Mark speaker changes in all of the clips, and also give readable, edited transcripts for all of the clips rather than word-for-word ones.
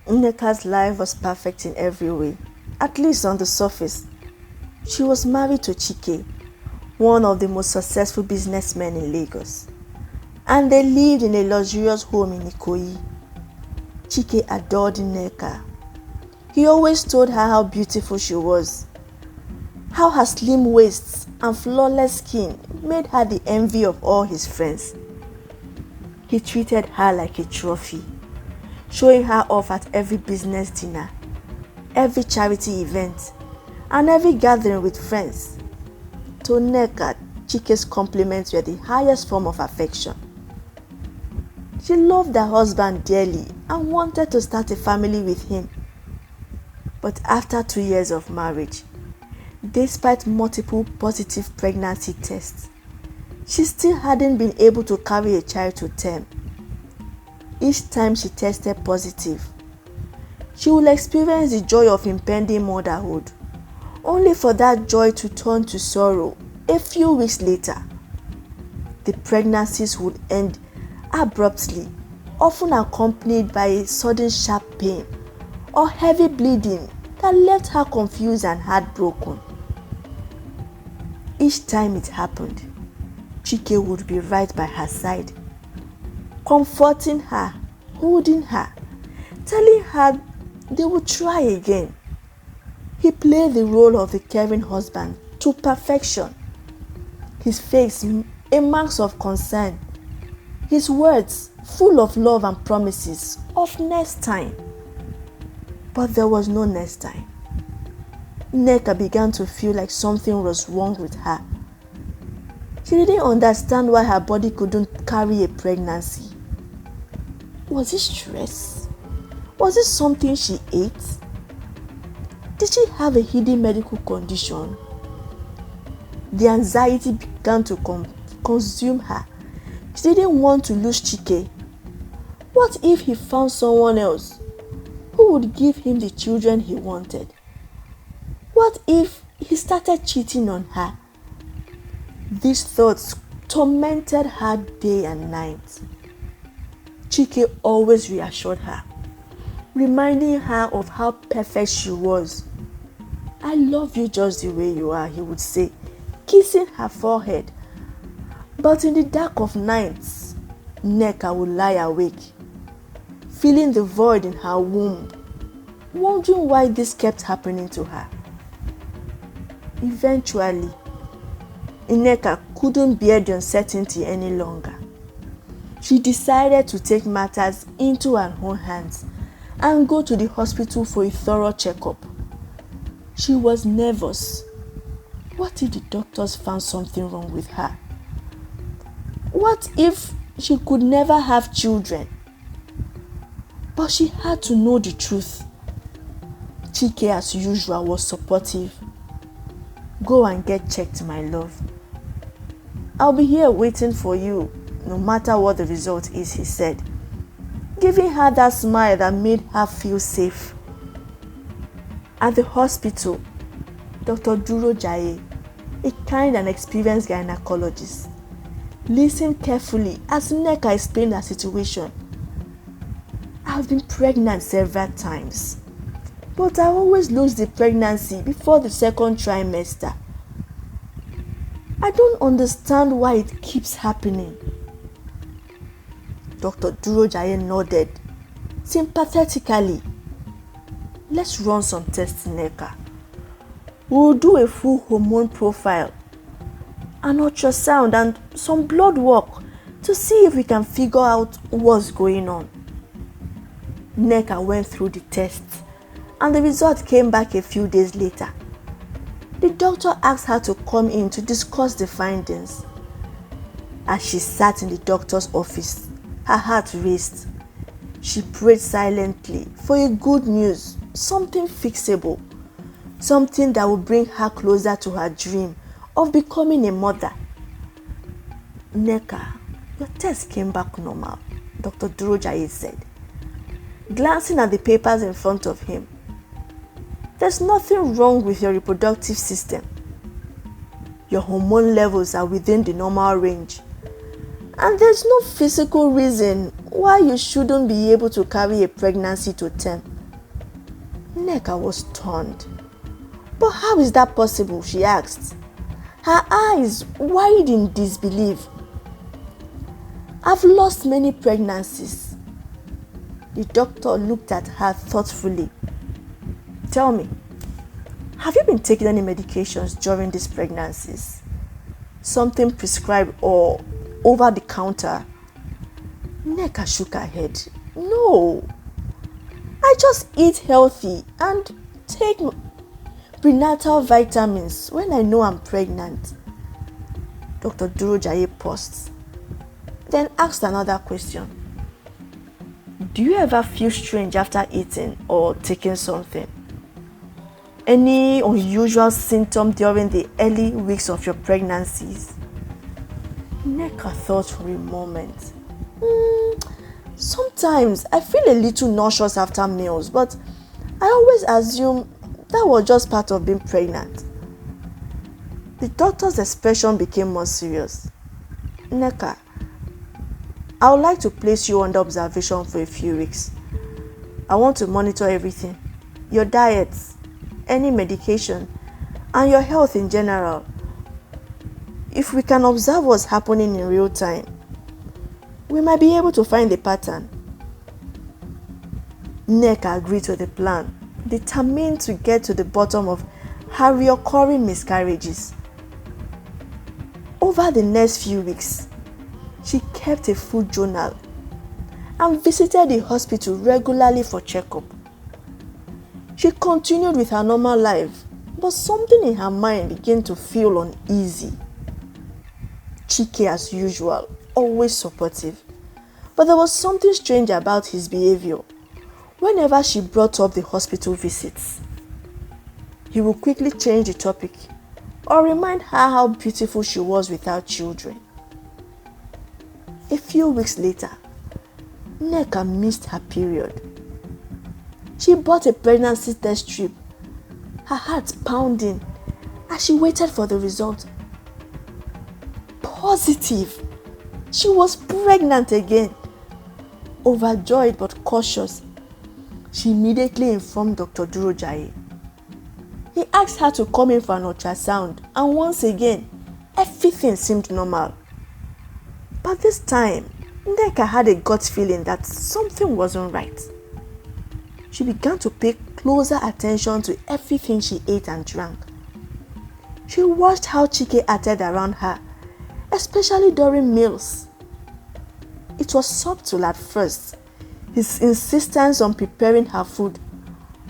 Speaker 1: Nneka's life was perfect in every way, at least on the surface. She was married to Chike, one of the most successful businessmen in Lagos, and they lived in a luxurious home in Ikoyi. Chike adored Nneka. He always told her how beautiful she was, how her slim waist and flawless skin made her the envy of all his friends. He treated her like a trophy, showing her off at every business dinner, every charity event, and every gathering with friends. To Nneka, Chike's compliments were the highest form of affection. She loved her husband dearly and wanted to start a family with him. But after 2 years of marriage, despite multiple positive pregnancy tests, she still hadn't been able to carry a child to term. Each time she tested positive, she would experience the joy of impending motherhood, only for that joy to turn to sorrow a few weeks later. The pregnancies would end abruptly, often accompanied by a sudden sharp pain or heavy bleeding that left her confused and heartbroken. Each time it happened, Chike would be right by her side, comforting her, holding her, telling her they would try again. He played the role of the caring husband to perfection. His face a mark of concern, his words full of love and promises of next time. But there was no next time. Nneka began to feel like something was wrong with her. She didn't understand why her body couldn't carry a pregnancy. Was it stress? Was it something she ate? Did she have a hidden medical condition? The anxiety began to consume her. She didn't want to lose Chike. What if he found someone else who would give him the children he wanted? What if he started cheating on her? These thoughts tormented her day and night. Chike always reassured her, reminding her of how perfect she was. "I love you just the way you are," he would say, kissing her forehead. But in the dark of nights, Nneka would lie awake, feeling the void in her womb, wondering why this kept happening to her. Eventually, Nneka couldn't bear the uncertainty any longer. She decided to take matters into her own hands and go to the hospital for a thorough checkup. She was nervous. What if the doctors found something wrong with her? What if she could never have children? But she had to know the truth. Chike, as usual, was supportive. "Go and get checked, my love. I'll be here waiting for you, no matter what the result is," he said, giving her that smile that made her feel safe. At the hospital, Dr. Duro Jaye, a kind and experienced gynecologist, listened carefully as Nneka explained her situation. "I've been pregnant several times, but I always lose the pregnancy before the second trimester. I don't understand why it keeps happening." Dr. Duro Jaye nodded sympathetically. "Let's run some tests, Nneka. We'll do a full hormone profile, an ultrasound and some blood work to see if we can figure out what's going on." Nneka went through the tests and the result came back a few days later. The doctor asked her to come in to discuss the findings. As she sat in the doctor's office, her heart raced. She prayed silently for a good news, something fixable, something that would bring her closer to her dream of becoming a mother. "Nneka, your test came back normal," Dr. Duro Jaye said, glancing at the papers in front of him. "There's nothing wrong with your reproductive system. Your hormone levels are within the normal range, and there's no physical reason why you shouldn't be able to carry a pregnancy to term. Nneka was stunned. But how is that possible? She asked, her eyes wide in disbelief. I've lost many pregnancies. The doctor looked at her thoughtfully. Tell me, have you been taking any medications during these pregnancies? Something prescribed or over the counter? Nneka shook her head. No, I just eat healthy and take prenatal vitamins when I know I'm pregnant. Dr. Durojaye paused, then asked another question. Do you ever feel strange after eating or taking something? Any unusual symptom during the early weeks of your pregnancies? Nneka thought for a moment. Sometimes I feel a little nauseous after meals, but I always assume that was just part of being pregnant. The doctor's expression became more serious. Nneka, I would like to place you under observation for a few weeks. I want to monitor everything. Your diet, any medication, and your health in general. If we can observe what's happening in real time, we might be able to find the pattern. Nneka agreed to the plan, determined to get to the bottom of her recurring miscarriages. Over the next few weeks, she kept a food journal and visited the hospital regularly for checkup. She continued with her normal life, but something in her mind began to feel uneasy. Chike, as usual, always supportive, but there was something strange about his behavior. Whenever she brought up the hospital visits, he would quickly change the topic or remind her how beautiful she was without children. A few weeks later, Nneka missed her period. She bought a pregnancy test strip, her heart pounding as she waited for the result. Positive! She was pregnant again. Overjoyed but cautious, she immediately informed Dr. Durojaye. He asked her to come in for an ultrasound, and once again, everything seemed normal. But this time, Nneka had a gut feeling that something wasn't right. She began to pay closer attention to everything she ate and drank. She watched how Chike acted around her, especially during meals. It was subtle at first, his insistence on preparing her food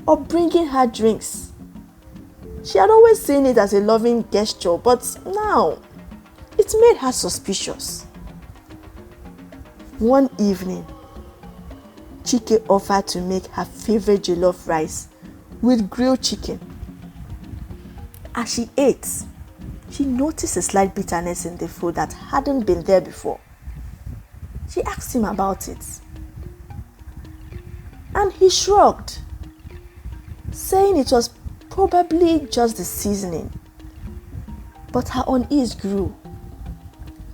Speaker 1: or bringing her drinks. She had always seen it as a loving gesture, but now it made her suspicious. One evening, Chike offered to make her favorite jollof rice with grilled chicken. As she ate, she noticed a slight bitterness in the food that hadn't been there before. She asked him about it, and he shrugged, saying it was probably just the seasoning. But her unease grew.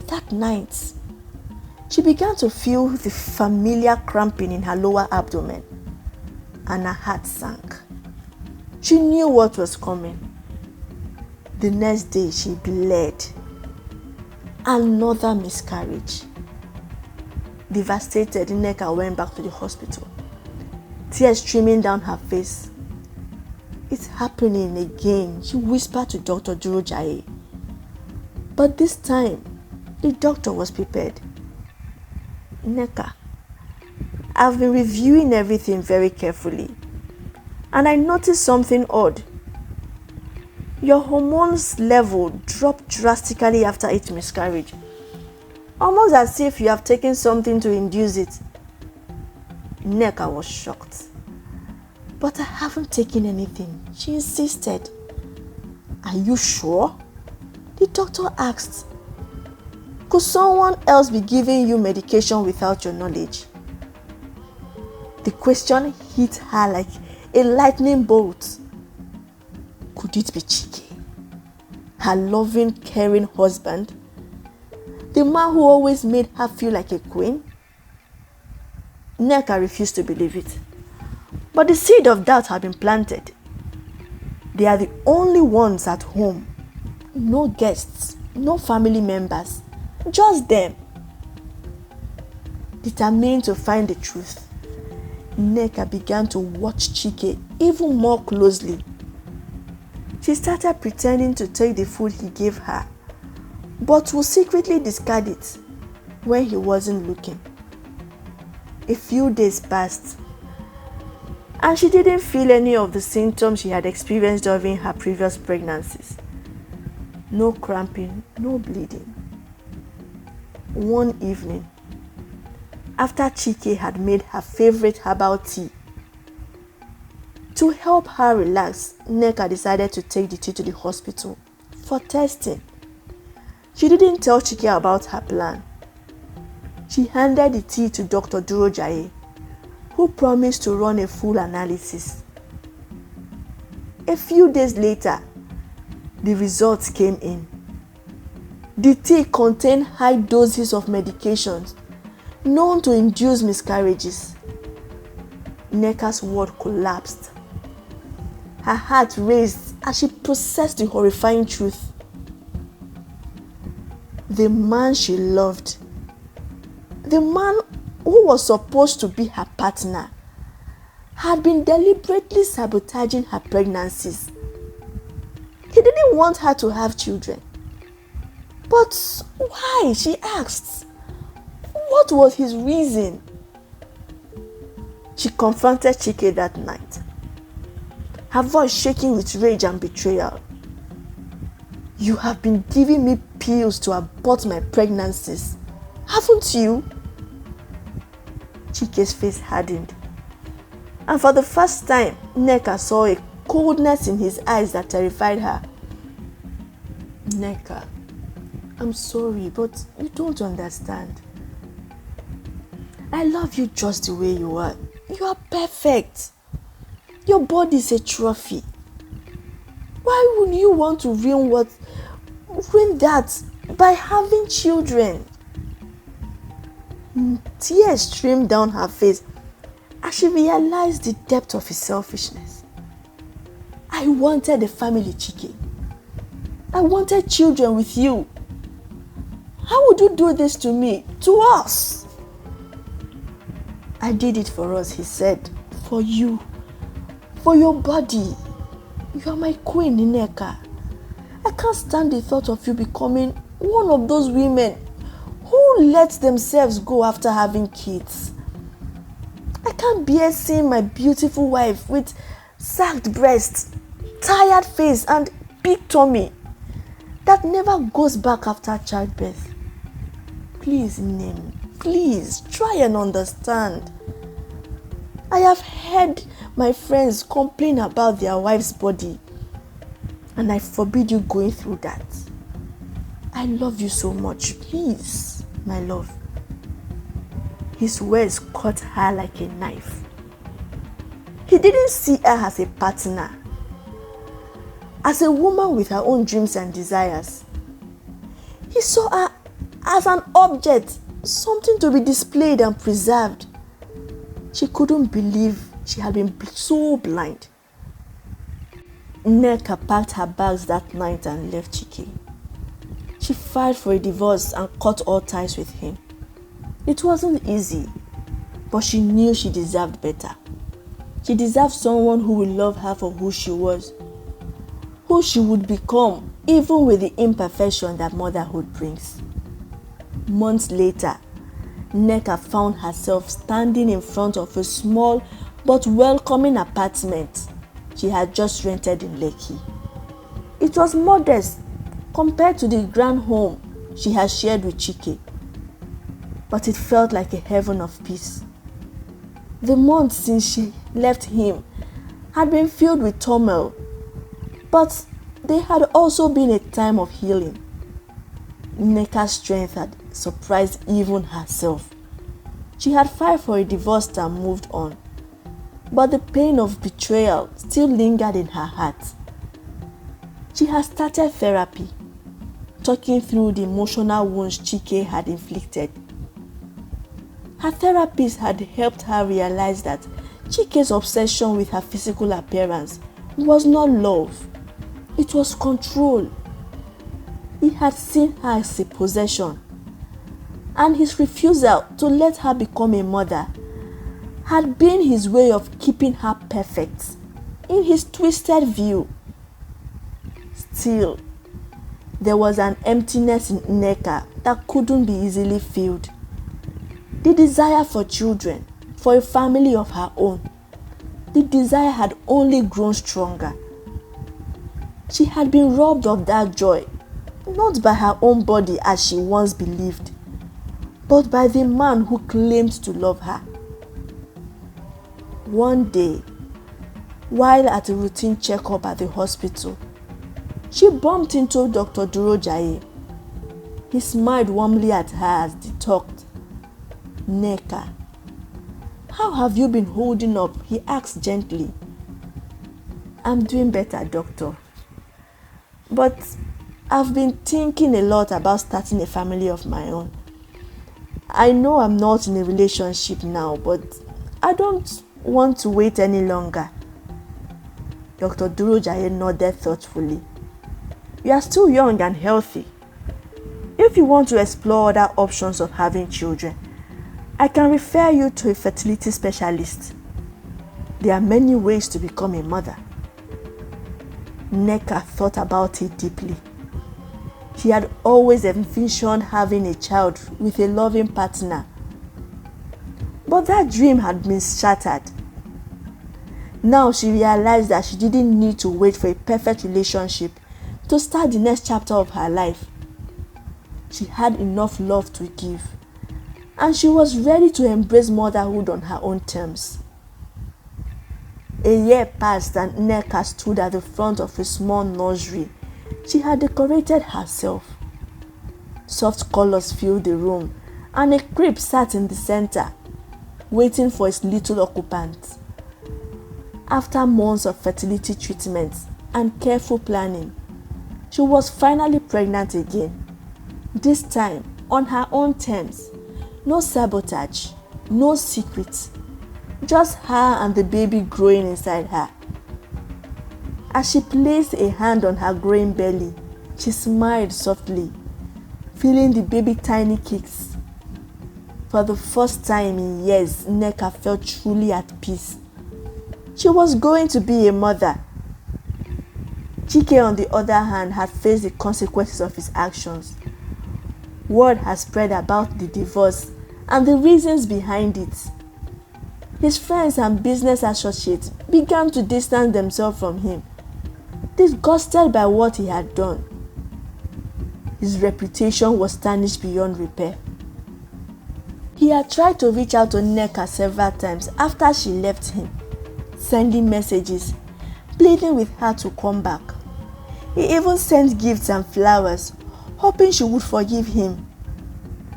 Speaker 1: That night, she began to feel the familiar cramping in her lower abdomen, and her heart sank. She knew what was coming. The next day, she bled. Another miscarriage. Devastated, Nneka went back to the hospital, tears streaming down her face. It's happening again, she whispered to Dr. Durojaye. But this time, the doctor was prepared. Nneka, I've been reviewing everything very carefully, and I noticed something odd. Your hormones level dropped drastically after each miscarriage, almost as if you have taken something to induce it. Nneka was shocked. But I haven't taken anything, she insisted. Are you sure? The doctor asked. Could someone else be giving you medication without your knowledge? The question hit her like a lightning bolt. Could it be Chike, her loving, caring husband? The man who always made her feel like a queen? Nneka refused to believe it. But the seed of doubt had been planted. They are the only ones at home. No guests, no family members, just them. Determined to find the truth, Nneka began to watch Chike even more closely. She started pretending to take the food he gave her, but would secretly discard it when he wasn't looking. A few days passed, and she didn't feel any of the symptoms she had experienced during her previous pregnancies. No cramping, no bleeding. One evening, after Chike had made her favorite herbal tea, to help her relax, Nneka decided to take the tea to the hospital for testing. She didn't tell Chike about her plan. She handed the tea to Dr. Durojaye, who promised to run a full analysis. A few days later, the results came in. The tea contained high doses of medications known to induce miscarriages. Nneka's world collapsed. Her heart raced as she processed the horrifying truth. The man she loved, the man who was supposed to be her partner, had been deliberately sabotaging her pregnancies. He didn't want her to have children. But why? She asked. What was his reason? She confronted Chike that night, her voice shaking with rage and betrayal. You have been giving me pills to abort my pregnancies, haven't you? Chike's face hardened, and for the first time, Nneka saw a coldness in his eyes that terrified her. Nneka, I'm sorry, but you don't understand. I love you just the way you are. You are perfect. Your body is a trophy. Why would you want to ruin that by having children? Tears streamed down her face as she realized the depth of his selfishness. I wanted a family, Chike. I wanted children with you. How would you do this to me, to us? I did it for us, he said. For you. For your body. You are my queen, Nneka. I can't stand the thought of you becoming one of those women who let themselves go after having kids. I can't bear seeing my beautiful wife with sagged breasts, tired face, and big tummy that never goes back after childbirth. Please, Nnem, please try and understand. I have heard my friends complain about their wife's body, and I forbid you going through that. I love you so much. Please, my love. His words cut her like a knife. He didn't see her as a partner, as a woman with her own dreams and desires. He saw her as an object, something to be displayed and preserved. She couldn't believe she had been so blind. Nneka packed her bags that night and left Chike. She filed for a divorce and cut all ties with him. It wasn't easy, but she knew she deserved better. She deserved someone who would love her for who she was, who she would become, even with the imperfection that motherhood brings. Months later, Nneka found herself standing in front of a small but welcoming apartment she had just rented in Lekki. It was modest compared to the grand home she had shared with Chike, but it felt like a heaven of peace. The months since she left him had been filled with turmoil, but they had also been a time of healing. Nneka's strength had surprised even herself. She had filed for a divorce and moved on, but the pain of betrayal still lingered in her heart. She had started therapy, talking through the emotional wounds Chike had inflicted. Her therapist had helped her realize that Chike's obsession with her physical appearance was not love, it was control. He had seen her as a possession, and his refusal to let her become a mother had been his way of keeping her perfect in his twisted view. Still, there was an emptiness in Nneka that couldn't be easily filled. The desire for children, for a family of her own, the desire had only grown stronger. She had been robbed of that joy, not by her own body as she once believed, but by the man who claimed to love her. One day, while at a routine checkup at the hospital, she bumped into Dr. Durojaye. He smiled warmly at her as they talked. "Nneka, how have you been holding up?" he asked gently. "I'm doing better, doctor. But I've been thinking a lot about starting a family of my own. I know I'm not in a relationship now, but I don't want to wait any longer." Dr. Durojaye nodded thoughtfully. "You are still young and healthy. If you want to explore other options of having children, I can refer you to a fertility specialist. There are many ways to become a mother." Nneka thought about it deeply. She had always envisioned having a child with a loving partner. But that dream had been shattered. Now she realized that she didn't need to wait for a perfect relationship to start the next chapter of her life. She had enough love to give, and she was ready to embrace motherhood on her own terms. A year passed and Nneka stood at the front of a small nursery she had decorated herself. Soft colors filled the room, and a crib sat in the center, waiting for its little occupant. After months of fertility treatments and careful planning, she was finally pregnant again. This time on her own terms. No sabotage, no secrets, just her and the baby growing inside her. As she placed a hand on her growing belly, she smiled softly, feeling the baby tiny kicks. For the first time in years, Nneka felt truly at peace. She was going to be a mother. Chike, on the other hand, had faced the consequences of his actions. Word had spread about the divorce and the reasons behind it. His friends and business associates began to distance themselves from him, disgusted by what he had done. His reputation was tarnished beyond repair. He had tried to reach out to Nneka several times after she left him, sending messages, pleading with her to come back. He even sent gifts and flowers, hoping she would forgive him.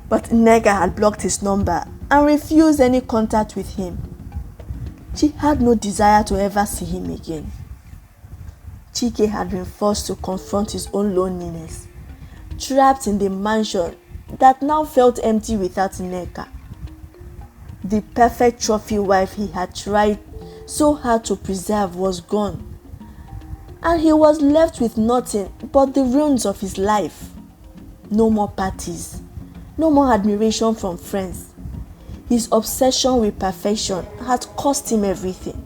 Speaker 1: But Nneka had blocked his number and refused any contact with him. She had no desire to ever see him again. Chike had been forced to confront his own loneliness, trapped in the mansion that now felt empty without Nneka. The perfect trophy wife he had tried so hard to preserve was gone, and he was left with nothing but the ruins of his life. No more parties, no more admiration from friends. His obsession with perfection had cost him everything.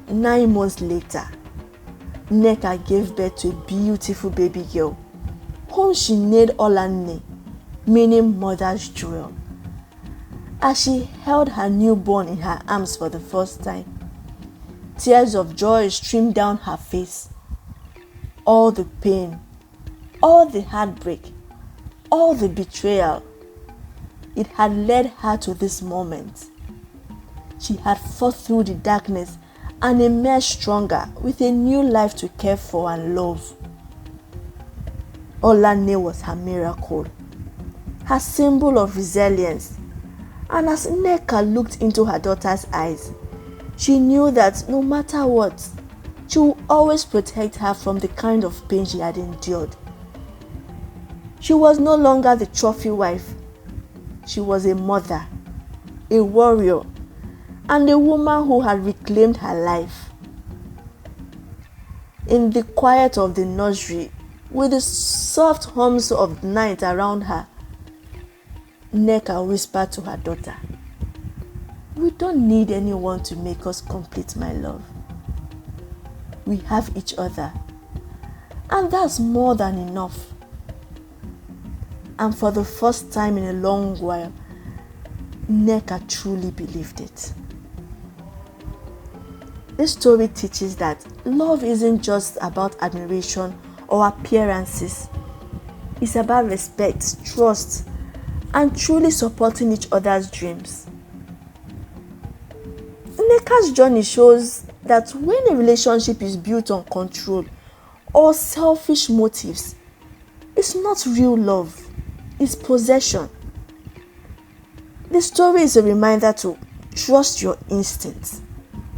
Speaker 1: 9 months later, Nneka gave birth to a beautiful baby girl, whom she named Olanne, meaning mother's jewel. As she held her newborn in her arms for the first time, tears of joy streamed down her face. All the pain, all the heartbreak, all the betrayal, it had led her to this moment. She had fought through the darkness and emerged stronger with a new life to care for and love. Olanne was her miracle, her symbol of resilience. And as Nneka looked into her daughter's eyes, she knew that no matter what, she would always protect her from the kind of pain she had endured. She was no longer the trophy wife. She was a mother, a warrior, and a woman who had reclaimed her life. In the quiet of the nursery, with the soft hums of night around her, Nneka whispered to her daughter, "We don't need anyone to make us complete, my love. We have each other, and that's more than enough." And for the first time in a long while, Nneka truly believed it. This story teaches that love isn't just about admiration or appearances. It's about respect, trust, and truly supporting each other's dreams. Nneka's journey shows that when a relationship is built on control or selfish motives, it's not real love, it's possession. The story is a reminder to trust your instincts,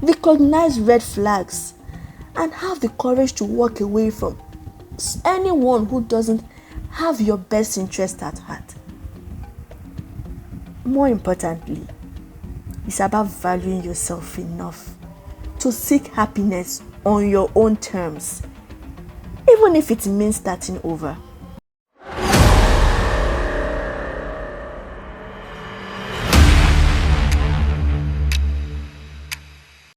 Speaker 1: recognize red flags, and have the courage to walk away from anyone who doesn't have your best interest at heart. More importantly, it's about valuing yourself enough to seek happiness on your own terms, even if it means starting over.